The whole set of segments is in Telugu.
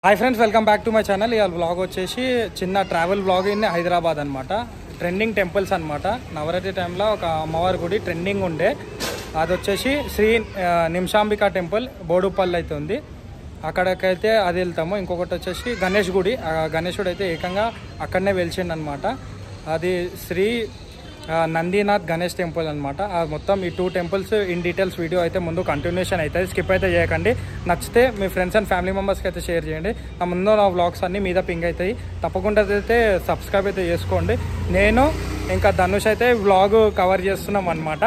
Hi friends, welcome back to my channel. ఇవాళ వ్లాగ్ వచ్చేసి చిన్న ట్రావెల్ వ్లాగ్ ఇన్ హైదరాబాద్ అనమాట. ట్రెండింగ్ టెంపుల్స్ అనమాట. నవరాత్రి టైంలో ఒక అమ్మవారి గుడి ట్రెండింగ్ ఉండే, అది వచ్చేసి శ్రీ నిమిషాంబిక టెంపుల్ బోడుపల్లి అయితే ఉంది. అక్కడికైతే అది వెళ్తాము. ఇంకొకటి వచ్చేసి గణేష్ గుడి. గణేశుడు అయితే ఏకంగా అక్కడనే వెలిచిండు అనమాట. అది శ్రీ నందీనాథ్ గణేష్ టెంపుల్ అనమాట. మొత్తం ఈ 2 టెంపుల్స్ ఇన్ డీటెయిల్స్ వీడియో అయితే ముందు కంటిన్యూషన్ అవుతుంది. స్కిప్ అయితే చేయకండి. నచ్చితే మీ ఫ్రెండ్స్ అండ్ ఫ్యామిలీ మెంబర్స్కి అయితే షేర్ చేయండి. ముందు నా వ్లాగ్స్ అన్నీ మీద పింగ్ అవుతాయి. తప్పకుండా అయితే సబ్స్క్రైబ్ అయితే చేసుకోండి. నేను ఇంకా ధనుష్ అయితే వ్లాగ్ కవర్ చేస్తున్నాం అనమాట.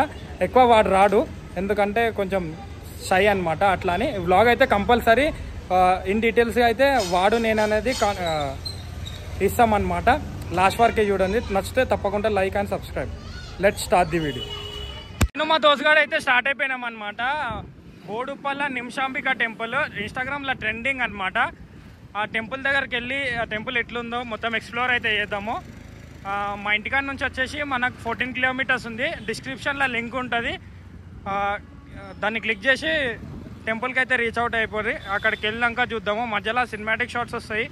ఎక్కువ వాడు రాడు, ఎందుకంటే కొంచెం షై అనమాట. అట్లా అని వ్లాగ్ అయితే కంపల్సరీ ఇన్ డీటెయిల్స్ అయితే వాడు నేను అనేది ఇస్తామన్నమాట. లాస్ట్ వరకే చూడండి. నచ్చితే తప్పకుండా like and subscribe. Let's start the video. నేను మా దోస్తుగాడు అయితే స్టార్ట్ అయిపోయినాం అనమాట. బోడుపల్ల నిమిషాంబిక టెంపుల్ ఇన్స్టాగ్రామ్లో ట్రెండింగ్ అనమాట. ఆ టెంపుల్ దగ్గరికి వెళ్ళి ఆ టెంపుల్ ఎట్లుందో మొత్తం ఎక్స్ప్లోర్ అయితే చేద్దాము. మా ఇంటికాడ నుంచి వచ్చేసి మనకు 14 కిలోమీటర్స్ ఉంది. డిస్క్రిప్షన్లో లింక్ ఉంటుంది, దాన్ని క్లిక్ చేసి టెంపుల్కి అయితే రీచ్ అవుట్ అయిపోయి అక్కడికి వెళ్ళాక చూద్దాము. మధ్యలో సినిమాటిక్ షాట్స్ వస్తాయి.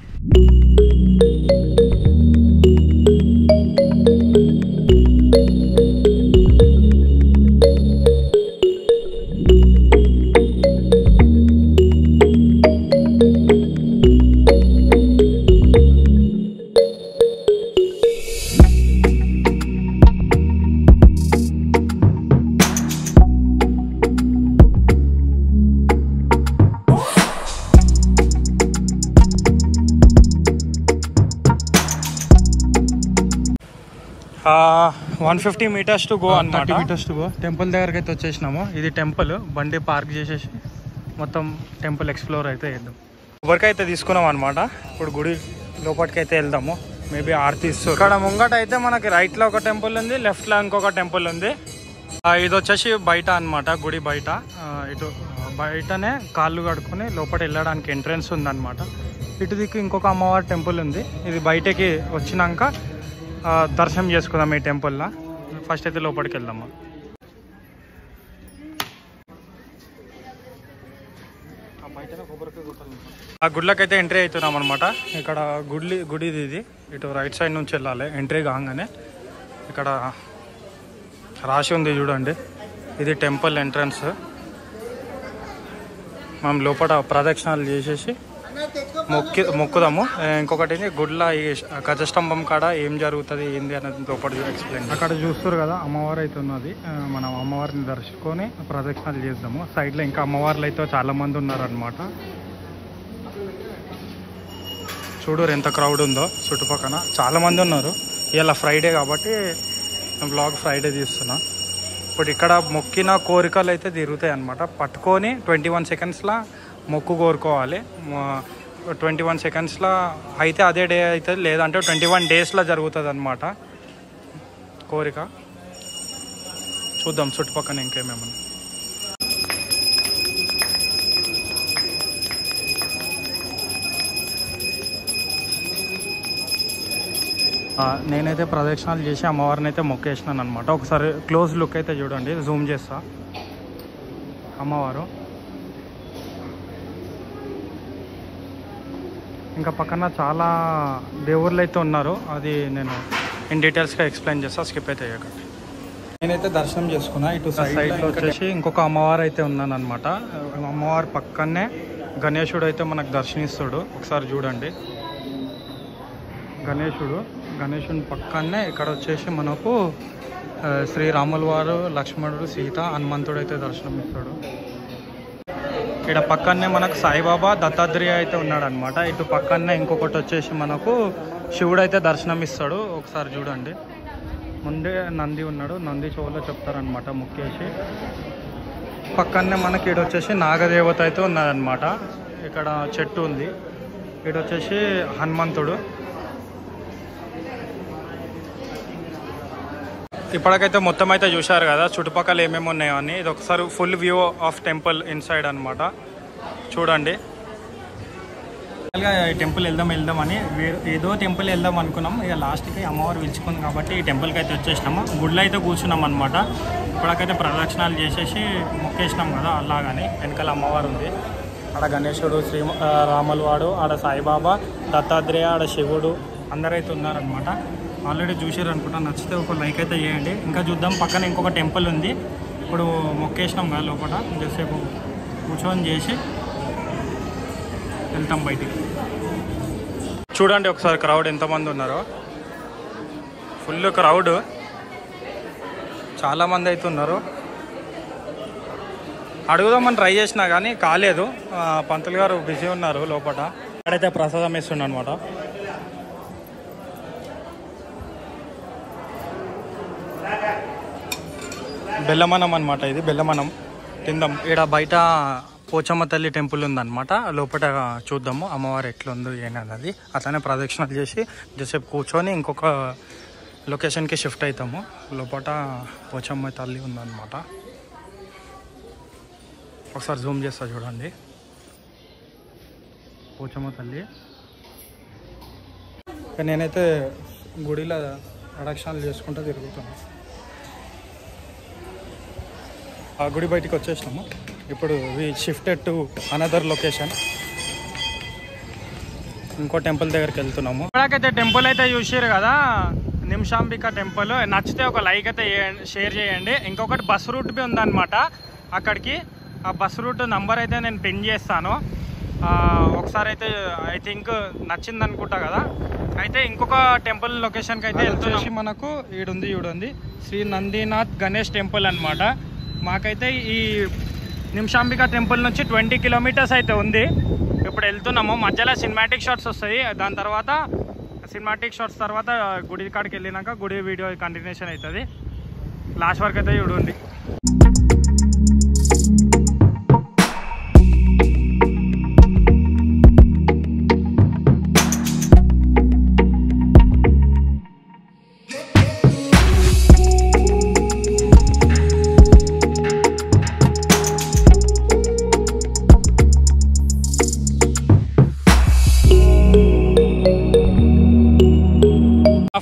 ఆ 150 meters టు గో అన్నమాట. 30 meters టు గో. టెంపుల్ దగ్గరికి అయితే వచ్చేసినాము. ఇది టెంపుల్. బండి పార్క్ చేసేసి మొత్తం టెంపుల్ ఎక్స్ప్లోర్ అయితే చేద్దాం. కొబ్బరికైతే తీసుకున్నాం అనమాట. ఇప్పుడు గుడి లోపలికి అయితే వెళ్దాము. మేబీ ఆర్తి ఇస్తారు. ఇక్కడ ముంగట అయితే మనకి రైట్లో ఒక టెంపుల్ ఉంది, లెఫ్ట్లో ఇంకొక టెంపుల్ ఉంది. ఇది వచ్చేసి బయట అనమాట, గుడి బయట. ఇటు బయటనే కాళ్ళు కడుక్కొని లోపల వెళ్ళడానికి ఎంట్రెన్స్ ఉందన్నమాట. ఇటు దిక్కు ఇంకొక అమ్మవారి టెంపుల్ ఉంది. ఇది బయటకి వచ్చినాక దర్శనం చేసుకుందాం ఈ టెంపుల్లో. ఫస్ట్ అయితే లోపలికి వెళ్దాము. ఆ గుడిలోకి అయితే ఎంట్రీ అవుతున్నాం అనమాట. ఇక్కడ గుడిది ఇది. ఇటు రైట్ సైడ్ నుంచి వెళ్ళాలి. ఎంట్రీ కాగానే ఇక్కడ రాసి ఉంది చూడండి, ఇది టెంపుల్ ఎంట్రన్స్. మనం లోపల ప్రదక్షిణాలు చేసేసి మొక్కుదాము. ఇంకొకటి గుడిలో ఈ గజస్తంభం కాడ ఏం జరుగుతుంది ఏంది అనేది లోపల ఎక్స్ప్లెయిన్. అక్కడ చూస్తారు కదా అమ్మవారు అయితే ఉన్నది. మనం అమ్మవారిని దర్శించుకొని ప్రదక్షిణాలు చేద్దాము. సైడ్లో ఇంకా అమ్మవార్లు అయితే చాలా మంది ఉన్నారనమాట. చూడరు ఎంత క్రౌడ్ ఉందో. చుట్టుపక్కల చాలా మంది ఉన్నారు. ఇలా ఫ్రైడే కాబట్టి బ్లాగ్ ఫ్రైడే తీస్తున్నా. ఇప్పుడు ఇక్కడ మొక్కిన కోరికలు అయితే తిరుగుతాయి అనమాట. పట్టుకొని 21 సెకండ్స్లో మొక్కు కోరుకోవాలి. 21 సెకండ్స్లో అయితే అదే డే అవుతుంది, లేదంటే 21 డేస్లో జరుగుతుంది అనమాట కోరిక. చూద్దాం చుట్టుపక్కల ఇంకేమేమన్నా. నేనైతే ప్రదక్షిణాలు చేసి అమ్మవారిని అయితే మొక్కేసినాను అనమాట. ఒకసారి క్లోజ్ లుక్ అయితే చూడండి, జూమ్ చేస్తా. అమ్మవారు ఇంకా పక్కన చాలా దేవుళ్ళు అయితే ఉన్నారు. అది నేను ఇన్ డీటెయిల్స్గా ఎక్స్ప్లెయిన్ చేస్తా, స్కిప్ అయితే చేయకండి. నేనైతే దర్శనం చేసుకున్నా. ఇటు సైడ్లో వచ్చేసి ఇంకొక అమ్మవారు అయితే ఉన్నాను అనమాట. అమ్మవారి పక్కనే గణేశుడు అయితే మనకు దర్శనిస్తాడు. ఒకసారి చూడండి, గణేశుని పక్కనే ఇక్కడ వచ్చేసి మనకు శ్రీరాముల వారు, లక్ష్మణుడు, సీత, హనుమంతుడు అయితే దర్శనం ఇస్తాడు. ఇక్కడ పక్కనే మనకు సాయిబాబా, దత్తాత్రేయ అయితే ఉన్నాడు అనమాట. ఇటు పక్కనే ఇంకొకటి వచ్చేసి మనకు శివుడు అయితే దర్శనం ఇస్తాడు. ఒకసారి చూడండి, ముందే నంది ఉన్నాడు. నంది చెవులో చెప్తారనమాట ముక్కేసి. పక్కనే మనకి ఇటు వచ్చేసి నాగదేవత అయితే ఉన్నదన్నమాట. ఇక్కడ చెట్టు ఉంది. ఇటు వచ్చేసి హనుమంతుడు. ఇప్పటికైతే మొత్తం అయితే చూశారు కదా చుట్టుపక్కల ఏమేమి ఉన్నాయో అని. ఇది ఒకసారి full view of temple inside అనమాట. చూడండి. ఈ టెంపుల్ వెళ్దామని ఏదో టెంపుల్ వెళ్దాం అనుకున్నాం. ఇక లాస్ట్కి అమ్మవారు పిలుచుకుంది కాబట్టి ఈ టెంపుల్కి అయితే వచ్చేసినాము. గుడిలో అయితే కూర్చున్నాం అనమాట. ఇప్పటికైతే ప్రదక్షిణాలు చేసేసి మొక్కేసినాం కదా, అలాగని వెనకాల అమ్మవారు ఉంది. ఆడ గణేశుడు, రాములవాడు, ఆడ సాయిబాబా, దత్తాత్రేయ, ఆడ శివుడు అందరైతే ఉన్నారనమాట. ఆల్రెడీ చూసారు అనుకుంటా. నచ్చితే ఒక లైక్ అయితే చేయండి. ఇంకా చూద్దాం. పక్కన ఇంకొక టెంపుల్ ఉంది. ఇప్పుడు మొక్కేసినాం కదా లోపల, జసేపు కూర్చొని చేసి వెళ్తాం బయటికి. చూడండి ఒకసారి క్రౌడ్ ఎంతమంది ఉన్నారో. ఫుల్ క్రౌడ్, చాలామంది అయితే ఉన్నారు. అడుగుదామని ట్రై చేసినా కానీ కాలేదు. పంతులు గారు బిజీ ఉన్నారు లోపల. అక్కడైతే ప్రసాదం ఇస్తుండ అనమాట. బెల్లమనం అనమాట. ఇది బెల్లమనం తిందాం. ఇక్కడ బయట పోచమ్మ తల్లి టెంపుల్ ఉందన్నమాట. లోపల చూద్దాము అమ్మవారు ఎట్లుందో ఏంటన్నది. అట్లనే ప్రదక్షిణలు చేసి జసేపు కూర్చొని ఇంకొక లొకేషన్కి షిఫ్ట్ అవుతాము. లోపల పోచమ్మ తల్లి ఉందన్నమాట. ఒకసారి జూమ్ చేస్తా చూడండి. పోచమ్మ తల్లి. నేనైతే గుడిలో ప్రదక్షిణలు చేసుకుంటూ తిరుగుతాను. ఆ గుడి బయటికి వచ్చేసినాము. ఇప్పుడు we shifted to another location. ఇంకో టెంపుల్ దగ్గరికి వెళ్తున్నాము. ఇక్కడికైతే టెంపుల్ అయితే చూసారు కదా, నిమిషాంబిక టెంపుల్. నచ్చితే ఒక లైక్ అయితే షేర్ చేయండి. ఇంకొకటి బస్ రూట్ బి ఉందన్నమాట అక్కడికి. ఆ బస్ రూట్ నంబర్ అయితే నేను పిన్ చేస్తాను. ఒకసారి అయితే ఐ థింక్ నచ్చింది అనుకుంటా కదా. అయితే ఇంకొక టెంపుల్ లొకేషన్కి అయితే వెళ్తున్నాము. మనకు ఈడుంది శ్రీ నందీనాథ్ గణేష్ టెంపుల్ అనమాట. మాకైతే ఈ నిమిషాంబిక టెంపుల్ నుంచి 20 కిలోమీటర్స్ అయితే ఉంది. ఇప్పుడు వెళ్తున్నాము. మధ్యలో సినిమాటిక్ షాట్స్ వస్తాయి. దాని తర్వాత సినిమాటిక్ షాట్స్ తర్వాత గుడి కాడికి వెళ్ళినాక గుడి వీడియో కంటిన్యూషన్ అవుతుంది. లాస్ట్ వరకు అయితే చూడండి.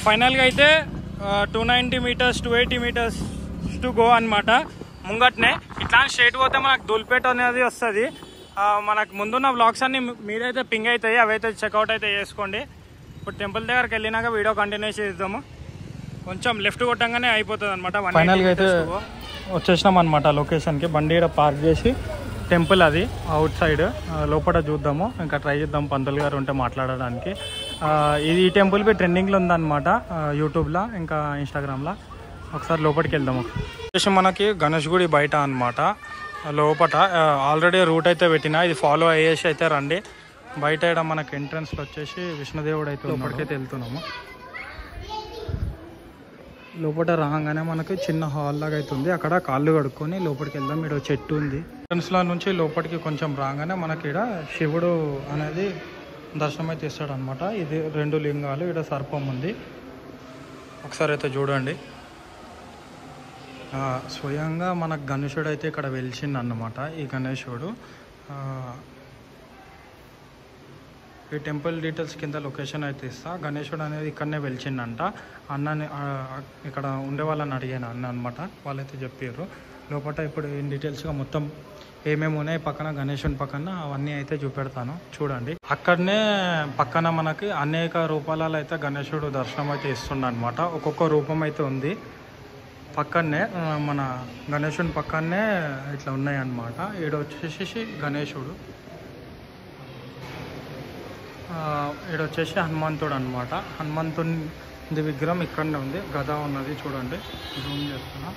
ఫైనల్గా అయితే 290 మీటర్స్ 280 మీటర్స్ టు గో అనమాట. ముంగట్నే ఇట్లా స్ట్రైట్ పోతే మనకు దూల్పేట అనేది వస్తుంది. మనకు ముందున్న వ్లాగ్స్ అన్ని మీరైతే పింగ్ అవుతాయి. అవైతే చెక్అవుట్ అయితే చేసుకోండి. ఇప్పుడు టెంపుల్ దగ్గరికి వెళ్ళినాక వీడియో కంటిన్యూ చేద్దాము. కొంచెం లెఫ్ట్ కొట్టంగానే అయిపోతుంది అనమాట. ఫైనల్గా అయితే వచ్చేసినాం అనమాట లొకేషన్కి. బండి పార్క్ చేసి టెంపుల్ అది అవుట్ సైడ్ లోపల చూద్దాము. ఇంకా ట్రై చేద్దాం పంతులు గారు ఉంటే మాట్లాడడానికి. ఇది ఈ టెంపుల్ పై ట్రెండింగ్లో ఉందన్నమాట యూట్యూబ్లో ఇంకా ఇన్స్టాగ్రామ్లో. ఒకసారి లోపలికి వెళ్దాము. వచ్చేసి మనకి గణేష్ గుడి బయట అనమాట. లోపల ఆల్రెడీ రూట్ అయితే పెట్టినా, ఇది ఫాలో అయ్యేసి అయితే రండి. బయట ఇక్కడ మనకి ఎంట్రన్స్లో వచ్చేసి విష్ణుదేవుడు అయితే లోపలికైతే వెళ్తున్నాము. లోపల రాగానే మనకి చిన్న హాల్ లాగా అయితే ఉంది. అక్కడ కాళ్ళు కడుక్కొని లోపలికి వెళ్దాం. ఇక్కడ చెట్టు ఉంది. ఎంట్రన్స్లో నుంచి లోపలికి కొంచెం రాగానే మనకి ఇక్కడ శివుడు అనేది దర్శనం అయితే ఇస్తాడు అనమాట. ఇది 2 లింగాలు, ఇక్కడ సర్పం ఉంది. ఒకసారి అయితే చూడండి. స్వయంగా మనకు గణేశుడు అయితే ఇక్కడ వెలిచింది అన్నమాట. ఈ గణేశుడు ఈ టెంపుల్ డీటెయిల్స్ కింద లొకేషన్ అయితే ఇస్తా. గణేశుడు అనేది ఇక్కడనే వెలిచిందంట. అన్నని ఇక్కడ ఉండే వాళ్ళని అడిగాను అన్న అనమాట. వాళ్ళైతే చెప్పారు. లోపల ఇప్పుడు ఇన్ డీటెయిల్స్గా మొత్తం ఏమేమి ఉన్నాయి పక్కన గణేశుని పక్కన అవన్నీ అయితే చూపెడతాను చూడండి. అక్కడనే పక్కన మనకి అనేక రూపాలలో అయితే గణేశుడు దర్శనం అయితే ఇస్తుండ అనమాట. ఒక్కొక్క రూపం అయితే ఉంది పక్కనే. మన గణేశుని పక్కనే ఇట్లా ఉన్నాయి అన్నమాట. ఈడ వచ్చేసి గణేశుడు, ఈడ వచ్చేసి హనుమంతుడు అనమాట. హనుమంతుడి విగ్రహం ఇక్కడనే ఉంది. గద ఉన్నది చూడండి. జూమ్ చేస్తున్నా.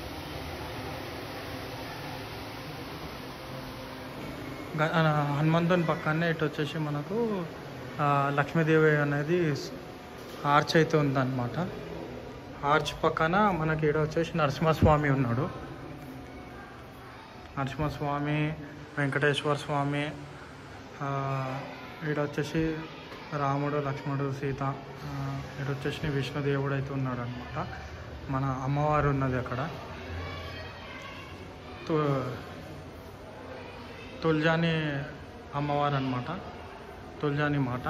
హనుమంతుని పక్కనే ఇటు వచ్చేసి మనకు లక్ష్మీదేవి అనేది ఆర్చ్ అయితే ఉందన్నమాట. ఆర్చ్ పక్కన మనకి ఈడ వచ్చేసి నరసింహస్వామి ఉన్నాడు. నరసింహస్వామి, వెంకటేశ్వర స్వామి, ఈడ వచ్చేసి రాముడు, లక్ష్మణుడు, సీత, ఈడ వచ్చేసి విష్ణుదేవుడు అయితే ఉన్నాడు అనమాట. మన అమ్మవారు ఉన్నది అక్కడ. తుల్జాని అమ్మవారు అనమాట, తుల్జాని మాట.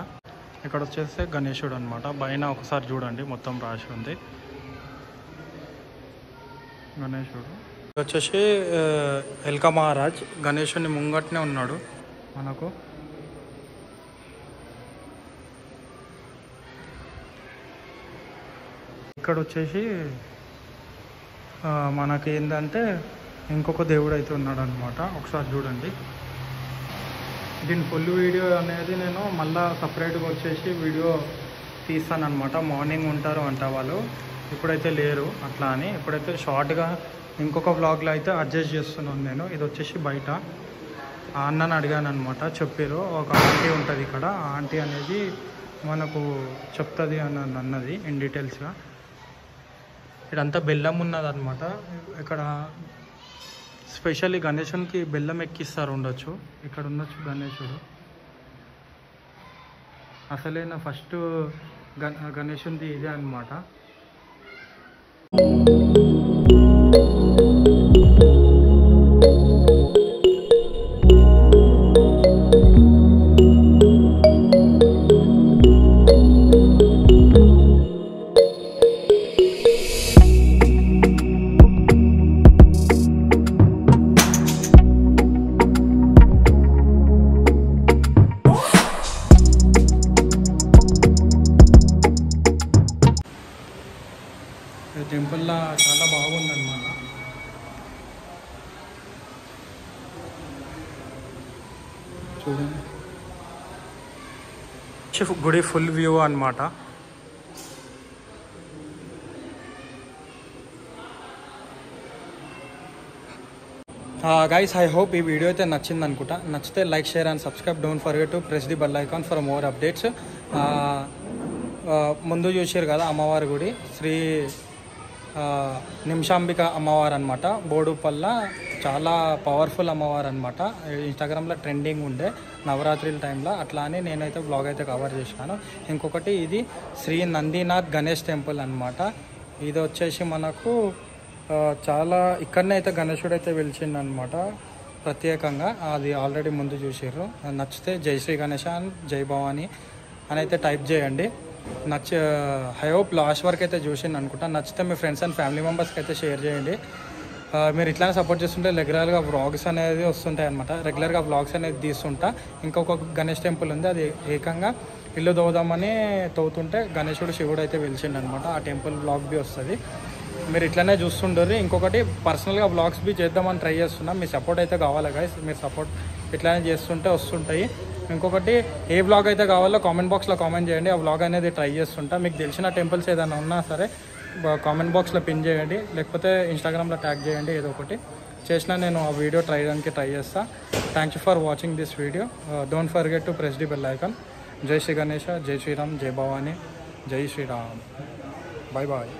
ఇక్కడ వచ్చేస్తే గణేశుడు అనమాట. పైన ఒకసారి చూడండి మొత్తం రాసి ఉంది గణేశుడు. వచ్చేసి ఎల్కా మహారాజ్ గణేశుని ముంగట్నే ఉన్నాడు. మనకు. ఇక్కడ వచ్చేసి మనకి ఏంటంటే ఇంకొక దేవుడు అయితే ఉన్నాడు అనమాట. ఒకసారి చూడండి. దీని ఫుల్ వీడియో అనేది నేను మళ్ళీ సపరేట్గా వచ్చేసి వీడియో తీస్తానమాట. మార్నింగ్ ఉంటారు అంట వాళ్ళు, ఇప్పుడైతే లేరు అట్లా అని. ఇప్పుడైతే షార్ట్గా ఇంకొక వ్లాగ్లో అయితే అడ్జస్ట్ చేస్తున్నాను నేను. ఇది వచ్చేసి బయట ఆ అన్నని అడిగాను అనమాట. చెప్పారు ఒక ఆంటీ ఉంటుంది ఇక్కడ, ఆ ఆంటీ అనేది మనకు చెప్తుంది అన్నది ఇన్ డీటెయిల్స్గా. ఇక్కడంతా బెల్లం ఉన్నదన్నమాట. ఇక్కడ స్పెషల్లీ గణేశునికి బెల్లం ఎక్కిస్తారు ఉండొచ్చు. ఇక్కడ ఉండొచ్చు గణేశుడు. అసలైన ఫస్ట్ గణేశునిది ఇదే అన్నమాట. టెంపుల్లో చాలా బాగుందన్నమాట. చూడండి, గుడి ఫుల్ వ్యూ అన్నమాట. గైస్, ఐ హోప్ ఈ వీడియో అయితే నచ్చింది అనుకుంటా. నచ్చితే like, share and subscribe. Don't forget to press the bell icon for more updates. ముందు చూసారు కదా అమ్మవారి గుడి, శ్రీ నిమిషాంబిక అమ్మవారు అనమాట. బోడుపల్ల చాలా పవర్ఫుల్ అమ్మవారు అనమాట. ఇన్స్టాగ్రామ్లో ట్రెండింగ్ ఉండే నవరాత్రుల టైంలో. అట్లా అని నేనైతే బ్లాగ్ అయితే కవర్ చేశాను. ఇంకొకటి ఇది శ్రీ నందీనాథ్ గణేష్ టెంపుల్ అనమాట. ఇది వచ్చేసి మనకు చాలా ఇక్కడనే అయితే గణేశుడు అయితే వెలిచిండు అనమాట ప్రత్యేకంగా. అది ఆల్రెడీ ముందు చూసారు. నచ్చితే జై శ్రీ గణేష అండ్ జై భవాని అని అయితే టైప్ చేయండి. ఐ హోప్ లాస్ట్ వరకు అయితే చూసింది అనుకుంటా. నచ్చితే మీ ఫ్రెండ్స్ అండ్ ఫ్యామిలీ మెంబర్స్కి అయితే షేర్ చేయండి. మీరు ఇట్లానే సపోర్ట్ చేస్తుంటే రెగ్యులర్గా వ్లాగ్స్ అనేది వస్తుంటాయి అనమాట. రెగ్యులర్గా వ్లాగ్స్ అనేది తీస్తుంటా. ఇంకొక గణేష్ టెంపుల్ ఉంది, అది ఏకంగా ఇల్లు తవ్వుదామని తవ్వుతుంటే గణేశుడు శివుడు అయితే వెలిచిండు అనమాట. ఆ టెంపుల్ వ్లాగ్ బి వస్తుంది. మీరు ఇట్లనే చూస్తుంటారు. ఇంకొకటి పర్సనల్గా వ్లాగ్స్ బి చేద్దామని ట్రై చేస్తున్నాం. మీ సపోర్ట్ అయితే కావాలి గైస్. మీరు సపోర్ట్ ఇట్లానే చేస్తుంటే వస్తుంటాయి. ఇంకొకటి ఏ వ్లాగ్ అయితే కావాలో కామెంట్ బాక్స్లో కామెంట్ చేయండి. ఆ వ్లాగ్ అనేది ట్రై చేస్తుంటా. మీకు తెలిసిన టెంపుల్స్ ఏదైనా ఉన్నా సరే కామెంట్ బాక్స్లో పిన్ చేయండి, లేకపోతే ఇన్స్టాగ్రామ్లో ట్యాగ్ చేయండి. ఏదో ఒకటి చేసినా నేను ఆ వీడియో ట్రై చేస్తాను. Thank you for watching this video. Don't forget to press the bell icon. జై శ్రీ గణేష, జై శ్రీరామ్, జై భవాని, జై శ్రీరామ్. Bye bye.